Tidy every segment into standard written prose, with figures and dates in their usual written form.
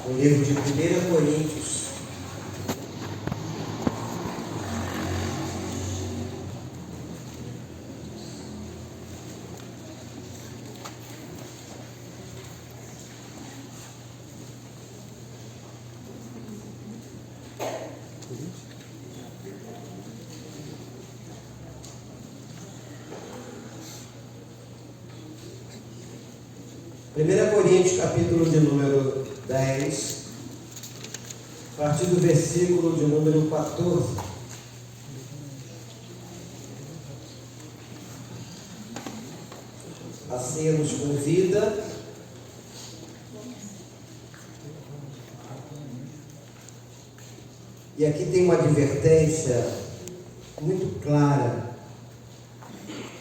no livro de 1 Coríntios. Primeira Coríntios, capítulo de número 10, a partir do versículo de número 14. A ceia nos convida e aqui tem uma advertência muito clara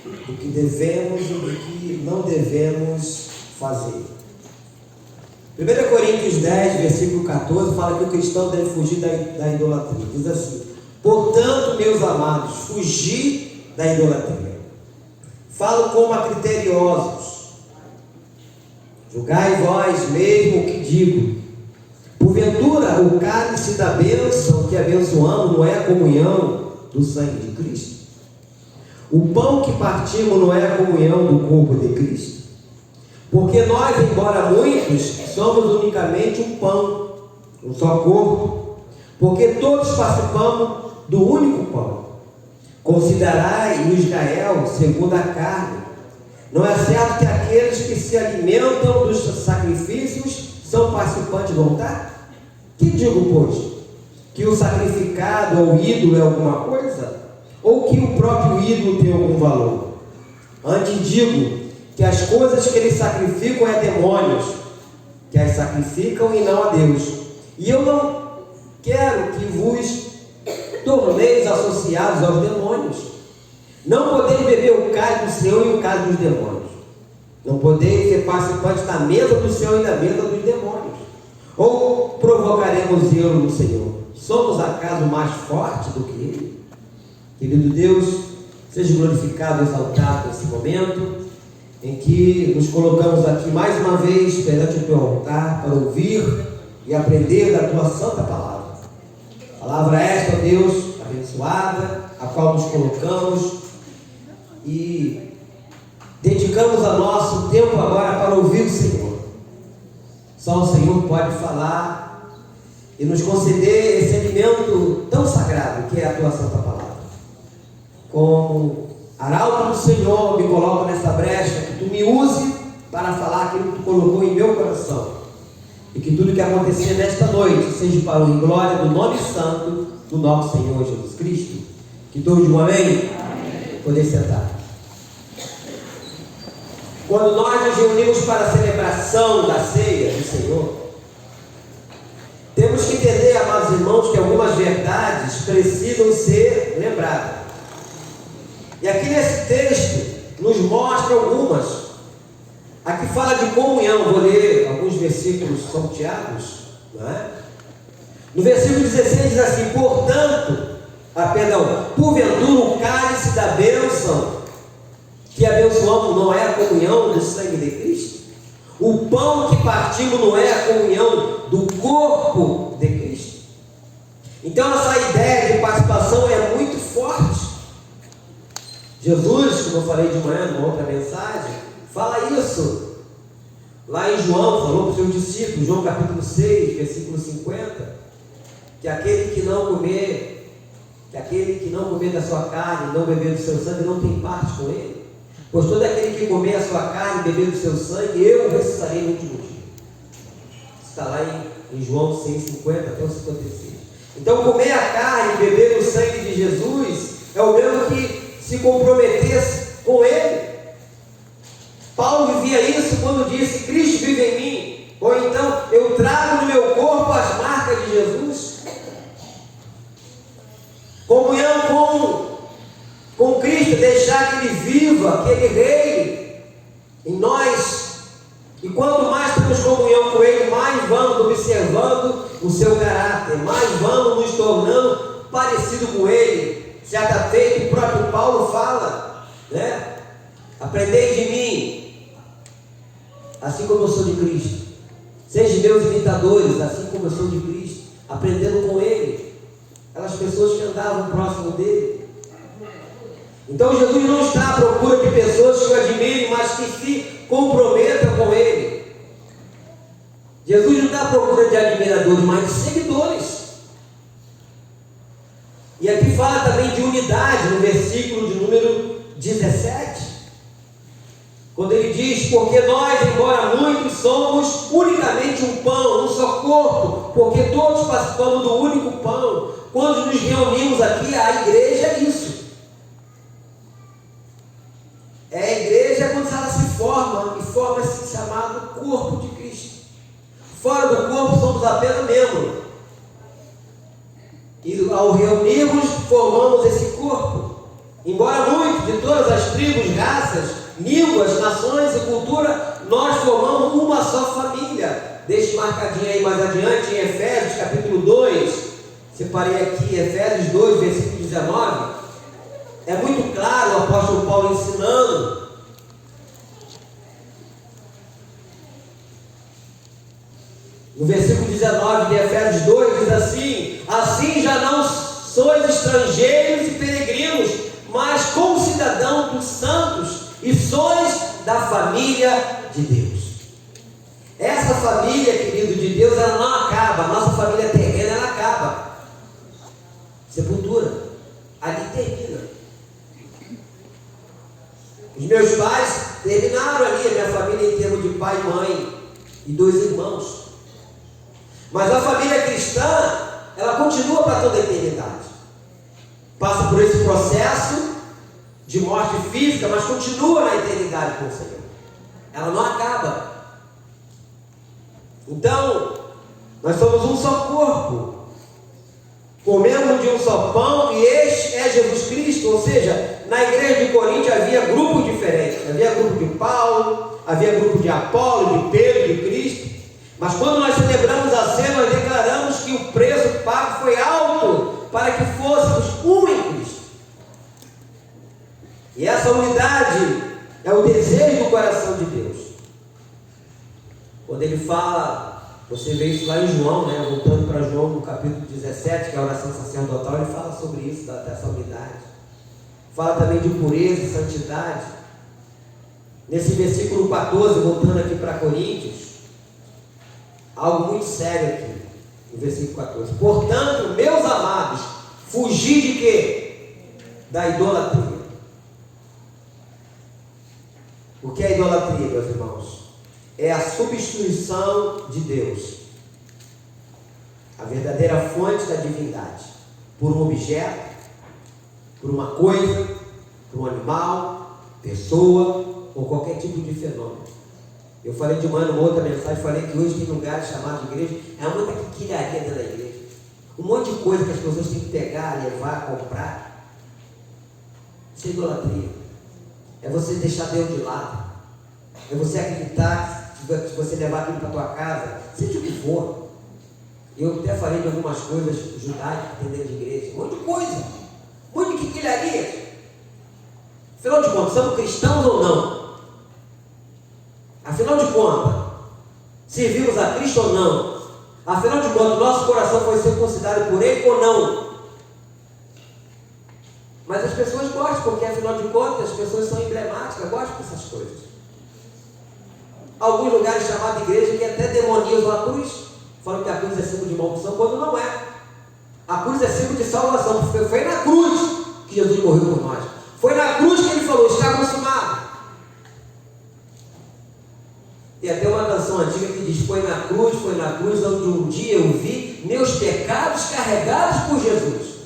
do que devemos e do que não devemos fazer. 1 Coríntios 10, versículo 14, fala que o cristão deve fugir da idolatria. Diz assim: portanto, meus amados, fugi da idolatria. Falo como a criteriosos. Julgai vós mesmo o que digo. Porventura, o cálice da bênção que abençoamos não é a comunhão do sangue de Cristo? O pão que partimos não é a comunhão do corpo de Cristo? Porque nós, embora muitos, somos unicamente um pão, um só corpo, porque todos participamos do único pão. Considerai o Israel segundo a carne. Não é certo que aqueles que se alimentam dos sacrifícios são participantes do altar? Que digo, pois? Que o sacrificado ou ídolo é alguma coisa? Ou que o próprio ídolo tem algum valor? Antes digo que as coisas que eles sacrificam é demônios, que as sacrificam e não a Deus. E eu não quero que vos torneis associados aos demônios. Não podeis beber o cálice do Senhor e o cálice dos demônios. Não podeis ser participantes da mesa do Senhor e da mesa dos demônios. Ou provocaremos zelo no Senhor? Somos acaso mais fortes do que Ele? Querido Deus, seja glorificado e exaltado nesse momento em que nos colocamos aqui mais uma vez perante o teu altar para ouvir e aprender da tua santa palavra. Palavra esta, ó Deus, abençoada, a qual nos colocamos e dedicamos a nosso tempo agora para ouvir o Senhor. Só o Senhor pode falar e nos conceder esse alimento tão sagrado que é a tua santa palavra. Como arauto do Senhor, me coloco nessa brecha, que tu me use para falar aquilo que tu colocou em meu coração. E que tudo que acontecer nesta noite seja para a glória do nome santo do nosso Senhor Jesus Cristo. Que todos digam amém? Amém. Poder sentar. Quando nós nos reunimos para a celebração da ceia do Senhor, temos que entender, amados irmãos, que algumas verdades precisam ser lembradas. E aqui nesse texto nos mostra algumas. Aqui fala de comunhão. Vou ler alguns versículos salteados, não é? No versículo 16 diz assim: porventura o cálice da bênção que abençoamos não é a comunhão do sangue de Cristo? O pão que partimos não é a comunhão do corpo de Cristo? Então essa ideia de participação é muito forte. Jesus, como eu falei de manhã numa outra mensagem, fala isso lá em João, falou para os seus discípulos, João capítulo 6, versículo 50, que aquele que não comer da sua carne, não beber do seu sangue, não tem parte com ele. Pois todo aquele que comer a sua carne e beber do seu sangue, eu ressuscitarei no último dia. Está lá em João 6, 50 até o 56. Então comer a carne e beber do sangue de Jesus é o mesmo que se comprometesse com Ele. Paulo vivia isso quando disse: Cristo vive em mim. Ou então, eu trago no meu corpo as marcas de Jesus. Comunhão com Cristo, deixar que Ele viva, que Ele reine em nós. E quanto mais temos comunhão com Ele, mais vamos observando o seu caráter, mais vamos nos tornando parecido com Ele. Certa feita, o próprio Paulo fala, né? Aprendei de mim, assim como eu sou de Cristo. Sejam meus imitadores, assim como eu sou de Cristo, aprendendo com Ele, aquelas pessoas que andavam próximo dele. Então Jesus não está à procura de pessoas que o admirem, mas que se comprometam com Ele. Jesus não está à procura de admiradores, mas de seguidores. E aqui fala também de unidade, no versículo de número 17. Quando ele diz, porque nós, embora muitos, somos unicamente um pão, um só corpo, porque todos participamos do único pão. Quando nos reunimos aqui, a igreja é isso. A igreja quando ela se forma, e forma esse chamado corpo de Cristo. Fora do corpo somos apenas membros. E ao reunirmos, formamos esse corpo. Embora muitos, de todas as tribos, raças, línguas, nações e cultura, nós formamos uma só família. Deixe marcadinho aí mais adiante em Efésios capítulo 2. Separei aqui Efésios 2, versículo 19. É muito claro o apóstolo Paulo ensinando. No versículo 19 de Efésios 2 diz assim: assim já não sois estrangeiros e peregrinos, mas concidadãos dos santos, e sois da família de Deus. Essa família, querido, de Deus, ela não acaba. A nossa família terrena, ela acaba. Sepultura, ali termina. Os meus pais terminaram ali, a minha família em termos de pai, mãe e 2 irmãos. Mas a família cristã, ela continua para toda a eternidade. Passa por esse processo de morte física, mas continua na eternidade com o Senhor. Ela não acaba. Então, nós somos um só corpo. Comemos de um só pão, e este é Jesus Cristo. Ou seja, na igreja de Corinto havia grupos diferentes. Havia grupo de Paulo, havia grupo de Apolo, de Pedro, de Cristo. Mas quando nós celebramos a ceia, nós declaramos que o preço pago foi alto para que fôssemos um em Cristo. E essa unidade é o desejo do coração de Deus. Quando ele fala, você vê isso lá em João, né? Voltando para João no capítulo 17, que é a oração sacerdotal, ele fala sobre isso, dessa unidade. Fala também de pureza e santidade. Nesse versículo 14, voltando aqui para Coríntios, algo muito sério aqui, no versículo 14. Portanto, meus amados, fugir de quê? Da idolatria. O que é idolatria, meus irmãos? É a substituição de Deus, a verdadeira fonte da divindade, por um objeto, por uma coisa, por um animal, pessoa ou qualquer tipo de fenômeno. Eu falei de uma outra mensagem, falei que hoje tem lugares chamados de igreja, é muita quinquilharia dentro da igreja. Um monte de coisa que as pessoas têm que pegar, levar, comprar. Isso é idolatria. É você deixar Deus de lado. É você acreditar que se você levar aquilo para a tua casa, seja o que for. Eu até falei de algumas coisas judaicas que tem dentro de igreja. Um monte de coisa. Um monte de quinquilharia. Afinal de contas, somos cristãos ou não? Afinal de contas, servimos a Cristo ou não? Afinal de contas, nosso coração foi circuncidado por Ele ou não? Mas as pessoas gostam, porque afinal de contas, as pessoas são emblemáticas, gostam dessas coisas. Alguns lugares chamados de igreja que até demonizam a cruz, falam que a cruz é símbolo de maldição, quando não é. A cruz é símbolo de salvação, porque foi na cruz que Jesus morreu por nós. Foi na cruz que Ele falou, está consumado. Tem até uma canção antiga que diz, foi na cruz, onde um dia eu vi meus pecados carregados por Jesus.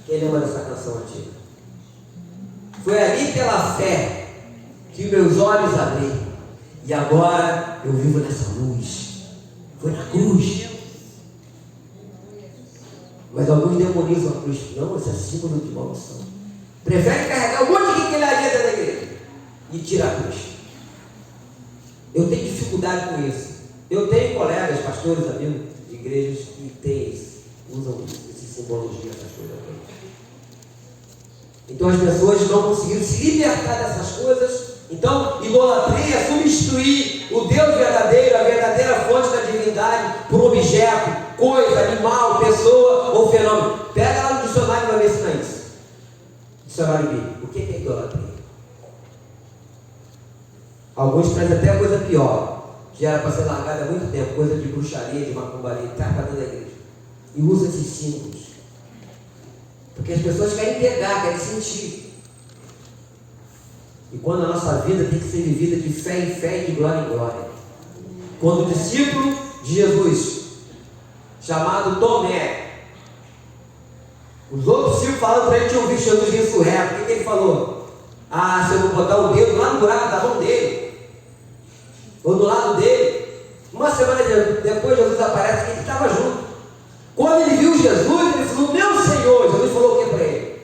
Quem lembra dessa canção antiga? Foi ali pela fé que meus olhos abri, e agora eu vivo nessa luz. Foi na cruz. Mas alguns demonizam a cruz. Não, isso é símbolo de maldição. Prefere carregar um monte de quinquilharia dentro da igreja e tirar a cruz. Eu tenho dificuldade com isso. Eu tenho colegas, pastores, amigos de igrejas que têm isso, usam essa simbologia, essas coisas. Então as pessoas não conseguiram se libertar dessas coisas Então, idolatria é substituir o Deus verdadeiro, a verdadeira fonte da divindade, por um objeto, coisa, animal, pessoa ou fenômeno. Pega lá no dicionário e vai ver se não é isso. Dicionário bíblico. O que é idolatria? Alguns trazem até coisa pior, que era para ser largada há muito tempo, coisa de bruxaria, de macumbaria, que está dentro da igreja. E usa esses símbolos. Porque as pessoas querem pegar, querem sentir. E quando a nossa vida tem que ser vivida de fé em fé e de glória em glória. Quando o discípulo de Jesus, chamado Tomé, os outros discípulos falaram para ele que tinham visto Jesus ressurreto. O que ele falou? Ah, se eu vou botar o dedo lá no buraco da mão dele, ou do lado dele. Uma semana depois, Jesus aparece e ele estava junto. Quando ele viu Jesus, ele falou: meu Senhor. Jesus falou o que para ele?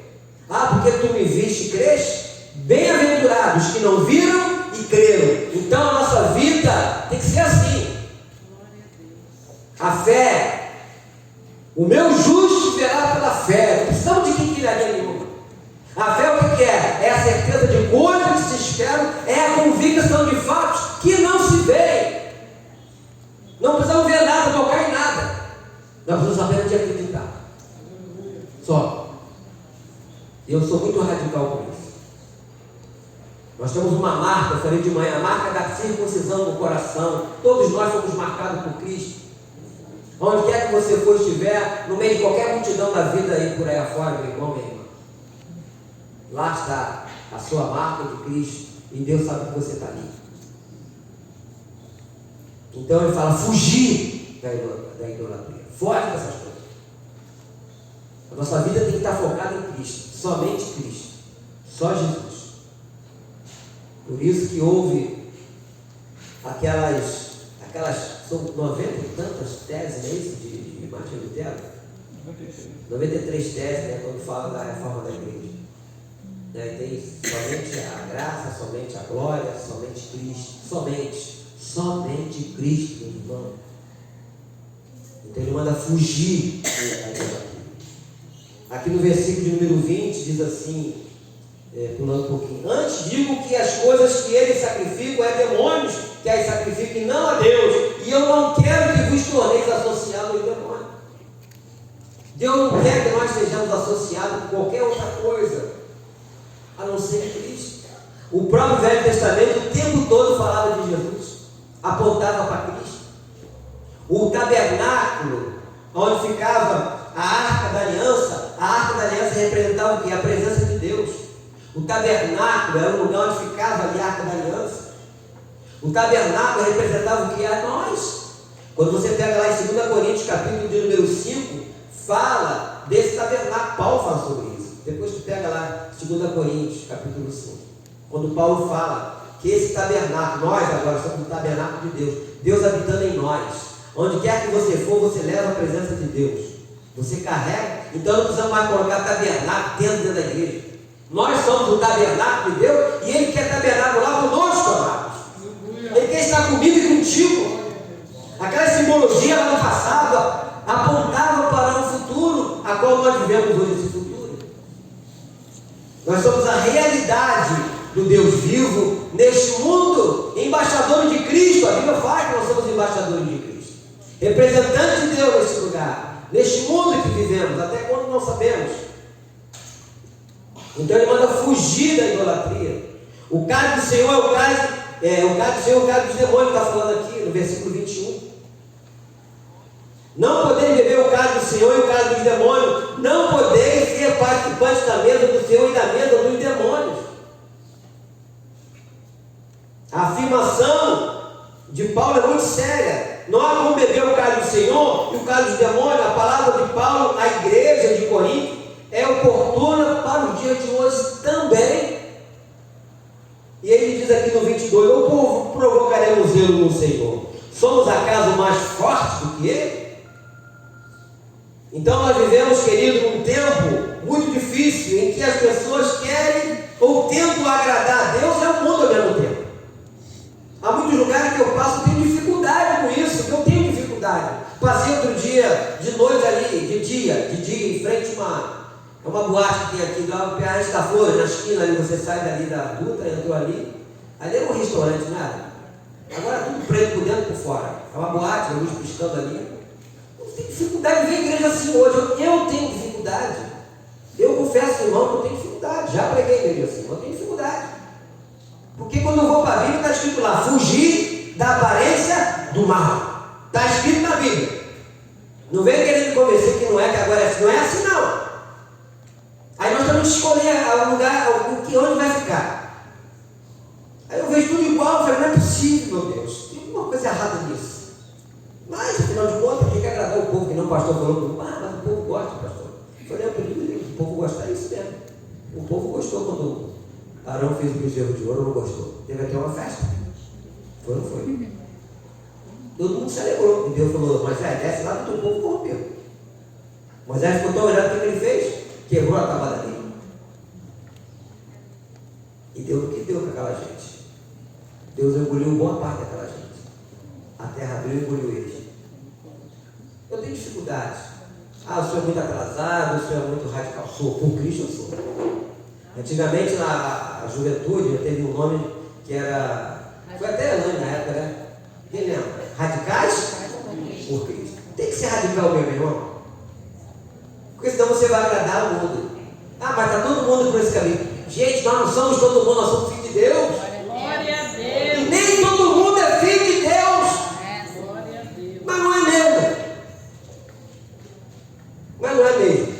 Ah, porque tu me viste e creste? Bem-aventurados que não viram e creram. Então a nossa vida tem que ser assim. A fé, o meu justo verá pela fé. Não precisamos de quinquilharia nenhuma. A fé o que é? É a certeza de coisas que se esperam, é a convicção de fatos que não se veem. Não precisamos ver nada, tocar em nada. Nós precisamos apenas de acreditar. Só. Eu sou muito radical com isso. Nós temos uma marca, eu falei de manhã, a marca da circuncisão no coração. Todos nós fomos marcados por Cristo. Onde quer que você for, estiver, no meio de qualquer multidão da vida aí por aí afora, meu irmão, minha irmã, lá está a sua marca de Cristo. E Deus sabe que você está ali. Então ele fala: fugir da idolatria. Foge dessas coisas. A nossa vida tem que estar focada em Cristo. Somente Cristo. Só Jesus. Por isso que houve aquelas são 90 e tantas teses, não é isso, de Martim Lutero? 93 teses, né, quando fala da reforma da igreja. Né, tem somente a graça, somente a glória, somente Cristo. Somente Cristo, irmão. Então ele manda fugir da idolatria. Aqui no versículo de número 20 diz assim, pulando um pouquinho: antes digo que as coisas que eles sacrificam é demônios que as sacrifiquem, não a Deus, e eu não quero que vos torneis associados aos demônios. Deus não quer que nós estejamos associados com qualquer outra coisa a não ser Cristo. O próprio Velho Testamento o tempo todo falava de Jesus, apontava para Cristo. O tabernáculo onde ficava a arca da aliança representava o que? A presença de Deus. O tabernáculo era o lugar onde ficava ali a arca da aliança. O tabernáculo representava o que? A nós. Quando você pega lá em 2 Coríntios, capítulo de número 5, fala desse tabernáculo. Paulo fala sobre isso. Depois tu pega lá 2 Coríntios, capítulo 5. Quando Paulo fala que esse tabernáculo, nós agora somos o tabernáculo de Deus, Deus habitando em nós. Onde quer que você for, você leva a presença de Deus. Você carrega. Então não precisamos mais colocar tabernáculo dentro da igreja. Nós somos o tabernáculo de Deus e Ele quer tabernacular conosco, amados. Ele quer estar comigo e contigo. Aquela simbologia lá no passado apontava para um futuro, a qual nós vivemos hoje esse futuro. Nós somos a realidade do Deus vivo neste mundo, embaixadores de Cristo. A Bíblia fala que nós somos embaixadores de Cristo, representantes de Deus nesse lugar, neste mundo que vivemos, até quando não sabemos. Então ele manda fugir da idolatria. O cálice do Senhor é o cálice, o cálice do Senhor é o cálice dos demônios, está falando aqui no versículo 21. Não podeis beber o cálice do Senhor e o cálice dos demônios. Não podeis ser participantes da mesa do Senhor e da mesa dos demônios. A afirmação de Paulo é muito séria. Não há como beber o cálice do Senhor e o cálice dos demônios. A palavra de Paulo à igreja de Corinto é oportuna para o dia de hoje também. E ele diz aqui no 22: ou provocaremos zelo no Senhor? Somos acaso mais fortes do que Ele? Então nós vivemos, querido, num tempo muito difícil, em que as pessoas querem ou tentam agradar a Deus e ao mundo ao mesmo tempo. Há muitos lugares que eu passo e tenho dificuldade com isso, que eu tenho dificuldade. Passei outro dia, de noite ali, de dia, em frente a uma boate que tem aqui, lá perto da Flor, na esquina ali, você sai dali da Dutra, entrou ali, Ali era um restaurante, não era? Agora tudo preto por dentro e por fora. É uma boate, a luz piscando ali. Eu tenho dificuldade de ver a igreja assim hoje. Eu tenho dificuldade. Eu confesso, irmão, que eu tenho dificuldade. Já preguei a igreja assim, eu tenho dificuldade. Porque quando eu vou para a Bíblia, está escrito lá, fugir da aparência do mal. Está escrito na Bíblia. Não vem querendo me convencer que não é, que agora é assim. Não é assim, não. Aí nós temos que escolher o lugar, onde vai ficar. Aí eu vejo tudo igual, eu falei, não é possível, meu Deus. Tem alguma coisa errada nisso. Mas, afinal de contas, tem que agradar o povo, que não o pastor falou comigo. Mas o povo gosta, pastor. Eu falei, eu pedi Deus, o povo gostar é isso mesmo. O povo gostou quando Arão fez o bezerro de ouro, não gostou. Teve até uma festa. Foi ou não foi? Todo mundo se alegrou. E Deus falou, Moisés, desce lá que o povo corrompeu. Moisés ficou tão olhando o que ele fez, quebrou a tábua da lei. E deu o que deu para aquela gente. Deus engoliu boa parte daquela gente. A terra abriu e engoliu eles. Eu tenho dificuldade. O senhor é muito atrasado, o senhor é muito radical. Sou, por Cristo eu sou. Antigamente na juventude teve um nome que era. Foi até nome na época, né? Quem lembra? Radicais por Cristo. Tem que ser radical mesmo, irmão. Porque senão você vai agradar o mundo. Mas está todo mundo por esse caminho. Gente, nós não somos todo mundo, nós somos filhos de Deus. Glória a Deus. E nem todo mundo é filho de Deus. Glória a Deus. Mas não é mesmo. Mas não é mesmo.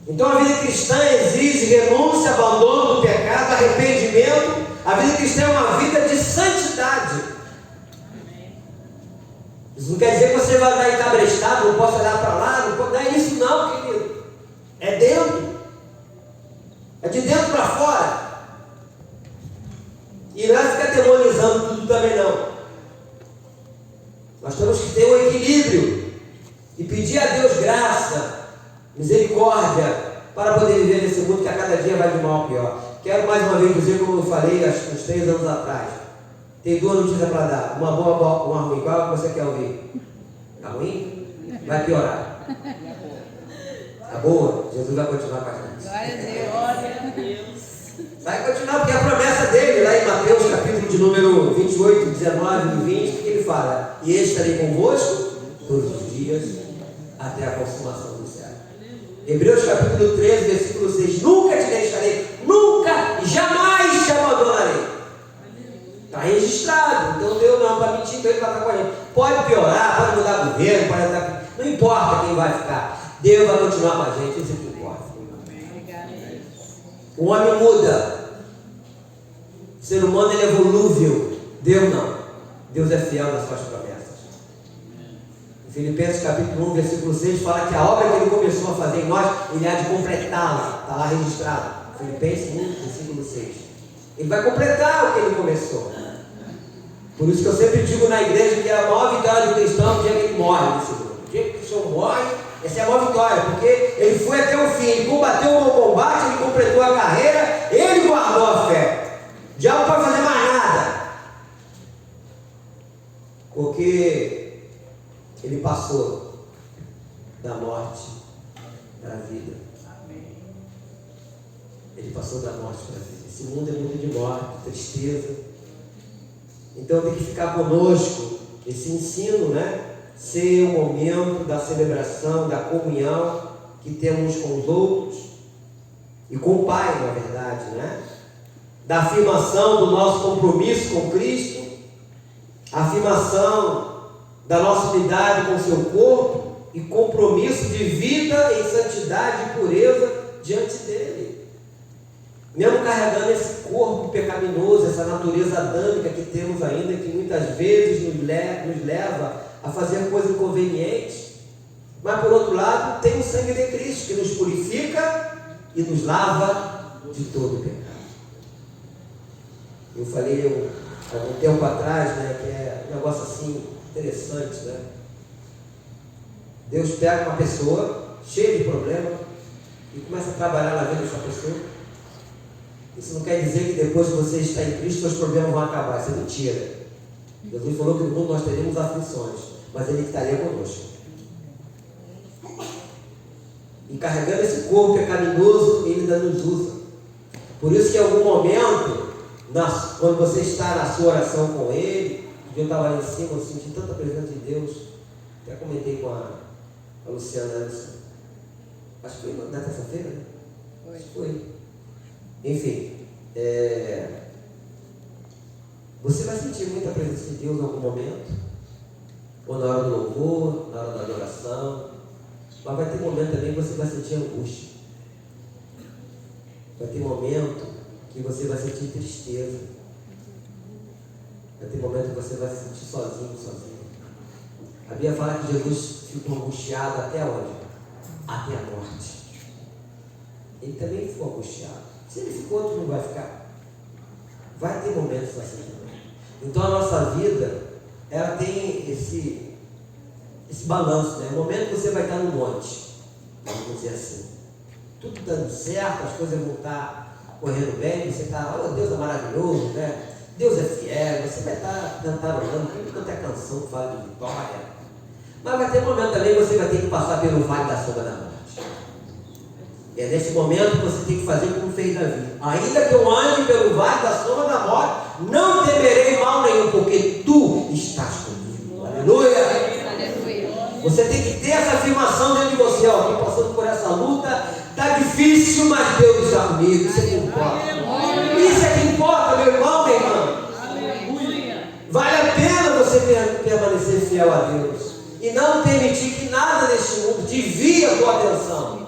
Então a vida cristã exige renúncia, abandono do pecado, arrependimento. A vida cristã é uma vida de santidade. Isso não quer dizer que você vai andar encabrestado, não posso olhar para lá, não é isso não, querido. É dentro. É de dentro para fora. E não é ficar demonizando tudo também não. Nós temos que ter um equilíbrio e pedir a Deus graça, misericórdia, para poder viver nesse mundo que a cada dia vai de mal a pior. Quero mais uma vez dizer, como eu falei uns 3 anos atrás, tem 2 notícias para dar, uma boa, uma ruim. Qual você quer ouvir? Está ruim? Vai piorar. Está boa? Jesus vai continuar com a gente. Glória a Deus. Vai continuar, porque a promessa dele, lá em Mateus, capítulo de número 28, 19 e 20, o que ele fala? E eu estarei convosco todos os dias, até a consumação do século. Hebreus capítulo 13, versículo 6, nunca te deixarei, nunca, jamais te abandonarei. Está registrado, então Deus não é para mentir, então ele vai estar com a gente. Pode piorar, pode mudar governo, pode mudar, não importa quem vai ficar, Deus vai continuar com a gente, isso é que importa. O homem muda, o ser humano ele é volúvel, Deus não, Deus é fiel nas suas promessas. Em Filipenses capítulo 1, versículo 6 fala que a obra que ele começou a fazer em nós, ele há de completá-la, está lá registrado, Filipenses 1, versículo 6. Ele vai completar o que ele começou. Por isso que eu sempre digo na igreja que a maior vitória do cristão é o dia que ele morre nesse mundo. O dia que o cristão morre, essa é a maior vitória, porque ele foi até o fim, ele combateu o bom combate, ele completou a carreira, ele guardou a fé. O diabo não pode fazer mais nada, porque ele passou da morte para a vida. Ele passou da morte para a vida. Esse mundo é mundo de morte, tristeza. Então tem que ficar conosco esse ensino, né? Ser o momento da celebração, da comunhão que temos com os outros e com o Pai, na verdade, né? Da afirmação do nosso compromisso com Cristo, a afirmação da nossa unidade com o seu corpo e compromisso de vida em santidade e pureza diante dele. Mesmo carregando esse corpo pecaminoso, essa natureza adâmica que temos ainda, que muitas vezes nos leva a fazer coisas inconvenientes, mas por outro lado tem o sangue de Cristo que nos purifica e nos lava de todo o pecado. Eu falei algum tempo atrás, né, que é um negócio assim interessante, né? Deus pega uma pessoa cheia de problema e começa a trabalhar na vida dessa pessoa. Isso não quer dizer que depois que você está em Cristo, seus problemas vão acabar. Isso é mentira. Jesus falou que no mundo nós teríamos aflições, mas Ele estaria conosco. E carregando esse corpo pecaminoso, Ele ainda nos usa. Por isso que em algum momento, Quando você está na sua oração com Ele, eu estava lá em cima, eu senti tanta presença de Deus. Até comentei com a Luciana, acho que foi na terça-feira, né? Acho que foi. Enfim, você vai sentir muita presença de Deus em algum momento, ou na hora do louvor, na hora da adoração, mas vai ter momento também que você vai sentir angústia. Vai ter momento que você vai sentir tristeza. Vai ter momento que você vai se sentir sozinho. A Bíblia fala que Jesus ficou angustiado até onde? Até a morte. Ele também ficou angustiado. Se ele ficou, tu não vai ficar. Vai ter momentos assim também. Então a nossa vida, ela tem esse balanço, né? O momento que você vai estar no monte, vamos dizer assim, tudo dando certo, as coisas vão estar correndo bem, você está, oh, Deus é maravilhoso, né? Deus é fiel, você vai estar cantarolando, tudo quanto é canção que fala de vitória. Mas vai ter momento também que você vai ter que passar pelo vale da sombra da morte. E é nesse momento que você tem que fazer como fez Davi. Ainda que eu ande pelo vale da sombra da morte, não temerei mal nenhum, porque tu estás comigo. Aleluia! Você tem que ter essa afirmação dentro de você. Ó, estou passando por essa luta, está difícil, mas Deus está comigo. Isso é que importa. Isso é que importa, meu irmão, minha irmã. Vale a pena você permanecer fiel a Deus e não permitir que nada neste mundo desvie a tua atenção,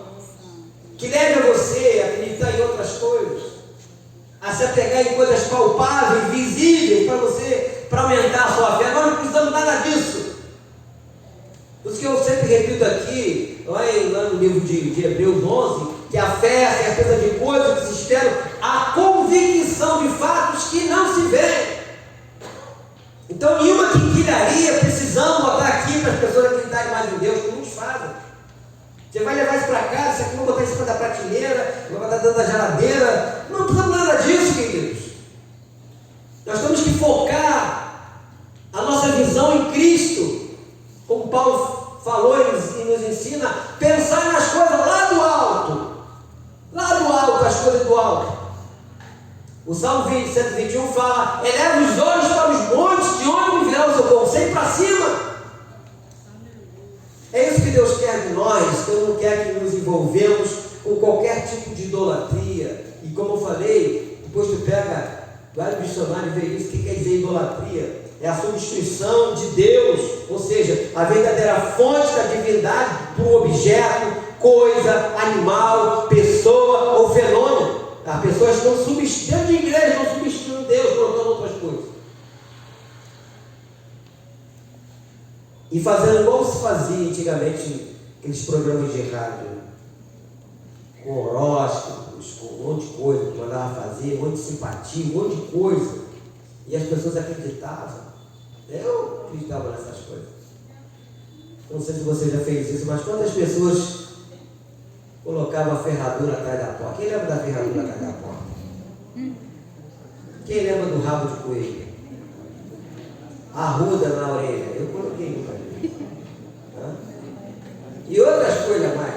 que leve a você a acreditar em outras coisas, a se apegar em coisas palpáveis, visíveis para aumentar a sua fé. Nós não precisamos nada disso. Por isso que eu sempre repito aqui, lá no livro de Hebreus 11, que a fé é a certeza de coisas que se esperam, a convicção de fatos que não se veem. Então, nenhuma quinquilharia precisamos botar aqui para as pessoas acreditarem mais em Deus, como muitos fazem. Você vai levar isso para casa, isso aqui vai botar em cima da prateleira, vai botar dentro da geladeira. Não precisamos nada disso, queridos. Nós temos que focar a nossa visão em Cristo, como Paulo falou e nos ensina, pensar nas coisas lá do alto, as coisas do alto. O Salmo 121 fala: eleva os olhos para os montes, de onde me virá o socorro? Sempre para cima. É isso que Deus quer de nós. Deus não quer que nos envolvemos com qualquer tipo de idolatria. E como eu falei, depois tu pega vários dicionários e vê isso. O que quer dizer idolatria? É a substituição de Deus, ou seja, a verdadeira fonte da divindade por um objeto, coisa, animal, pessoa ou fenômeno. As pessoas estão substituindo, dentro de igreja, estão substituindo Deus, colocando outras coisas. E fazendo igual se fazia antigamente, aqueles programas de rádio, com horóscopos, com um monte de coisa que mandava fazer, um monte de simpatia, um monte de coisa. E as pessoas acreditavam. Eu acreditava nessas coisas. Não sei se você já fez isso, mas quantas pessoas colocavam a ferradura atrás da porta? Quem lembra da ferradura atrás da porta? Quem lembra do rabo de coelho? Arruda na orelha. Eu coloquei no cabelo. E outras coisas mais.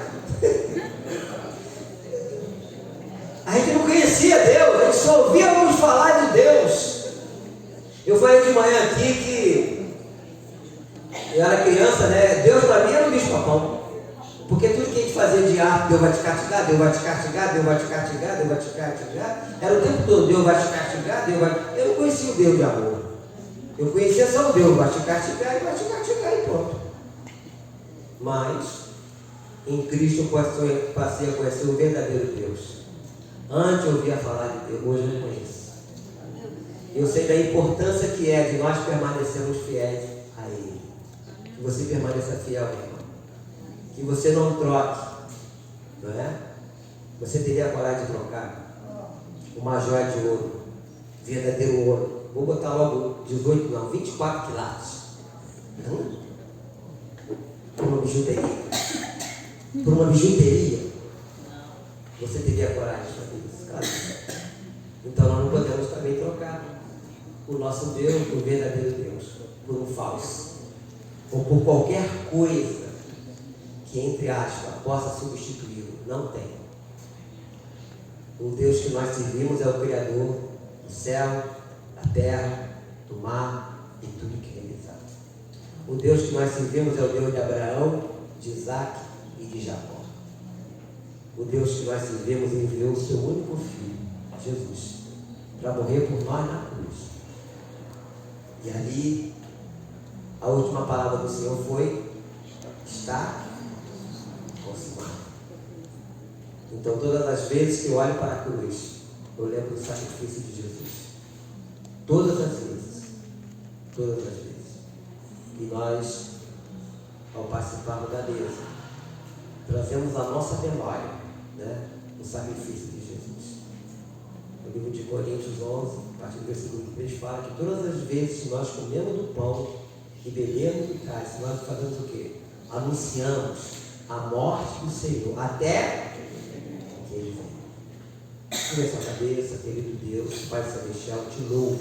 A gente não conhecia Deus, a gente só ouvíamos falar de Deus. Eu falei de manhã aqui que eu era criança, né? Deus para mim era um bicho-papão. Porque tudo que a gente fazia de arte, Deus vai te castigar, Deus vai te castigar, Deus vai te castigar, Deus vai te castigar, era o tempo todo, Deus vai te castigar, Deus vai... Eu não conhecia o Deus de amor. Eu conhecia só o Deus, vai te castigar e vai te castigar e pronto. Mas, em Cristo eu passei a conhecer o verdadeiro Deus. Antes eu ouvia falar de Deus, hoje eu não conheço. Eu sei da importância que é de nós permanecermos fiéis a Ele. Que você permaneça fiel, meu irmão. Que você não troque, não é? Você teria a coragem de trocar uma joia de ouro, verdadeiro ouro. Vou botar logo 18, não, 24 quilates. Por uma bijuteria. Por uma bijuteria. Você teria a coragem de fazer isso, claro. Então nós não podemos também trocar o nosso Deus, o verdadeiro Deus, por um falso. Ou por qualquer coisa que, entre aspas, possa substituí-lo. Não tem. O Deus que nós servimos é o Criador do céu, da terra, do mar e tudo que neles há. O Deus que nós servimos é o Deus de Abraão, de Isaac e de Jacó. O Deus que nós servimos enviou o seu único filho, Jesus, para morrer por nós na cruz. E ali, a última palavra do Senhor foi: está consumado. Então, todas as vezes que eu olho para a cruz, eu lembro do sacrifício de Jesus. Todas as vezes. Todas as vezes. E nós, ao participarmos da mesa, trazemos a nossa memória, né, o sacrifício de Jesus. No livro de Coríntios 11, a partir do versículo 3, fala que todas as vezes que nós comemos do pão e bebemos do cálice, nós fazemos o quê? Anunciamos a morte do Senhor até que Ele venha. Curva a sua cabeça, querido Deus, Pai Celestial, te louvo